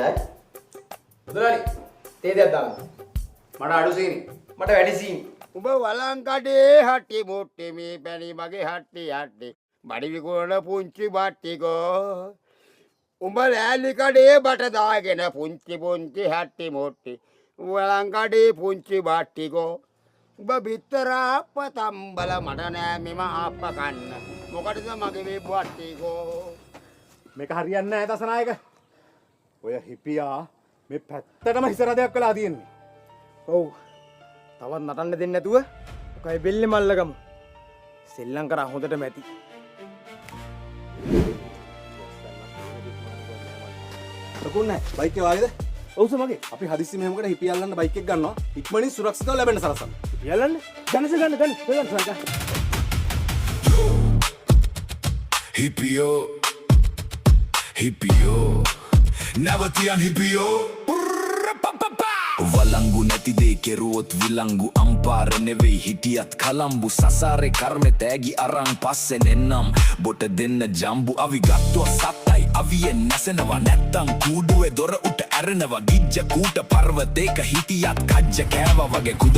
න්යාය. මුදලාලි තේ දෙයක් දාන්න. මට අඩු සීනි. මට වැඩි සීනි. උඹ වලංකඩේ හට්ටි මුට්ටි මේ පැණි මගේ හට්ටි හට්ටි බඩි විකුණන පුංචි බට්ටිකෝ උඹ ලෑලි කඩේ බට දාගෙන පුංචි පුංචි හට්ටි මුට්ටි වලංකඩේ පුංචි බට්ටිකෝ උඹ බිත්තර අප්ප තම්බල මට නෑ මෙම අප්ප කන්න මොකටද මගේ මේ බට්ටිකෝ මේක හරියන්නේ නැහැ දසනායක. ඔය හිපියා මේ පැත්තටම හිසරදයක් කළා තියෙන්නේ. ඔව්. තවත් නටන්න දෙන්නේ නැතුව ඔකයි බෙල්ලේ මල්ලගමු. සෙල්ලම් කරා හොඳටම ඇති. ලකුණු නැහැ. බයික් එක වාගේද? ඔව්ස මගේ. අපි හදිස්සි මෙහෙමකට හිපි යල්ලන්න බයික් එක ගන්නවා. ඉක්මනින් සුරක්ෂිතව ලැබෙන්න සලසන්න. යල්ලන්න. ගන්න. Hippio Navatian hippio Walangu නැති දේ කෙරුවොත් විලංගු අම්පාර නෙවෙයි හිටියත් කලම්බු සසාරේ කර්මෙ තෑගි අරන් පස්සෙන් එන්නම් බොට දෙන්න ජම්බු අවි ගත්තෝ සත්තයි අවියෙන් නැසෙනවා නැත්තම් කූඩුවේ දොර උට ඇරෙනවා ගිජ්ජ කූට පර්වතේක හිටියත් කජ්ජ කෑවා වගේ කුද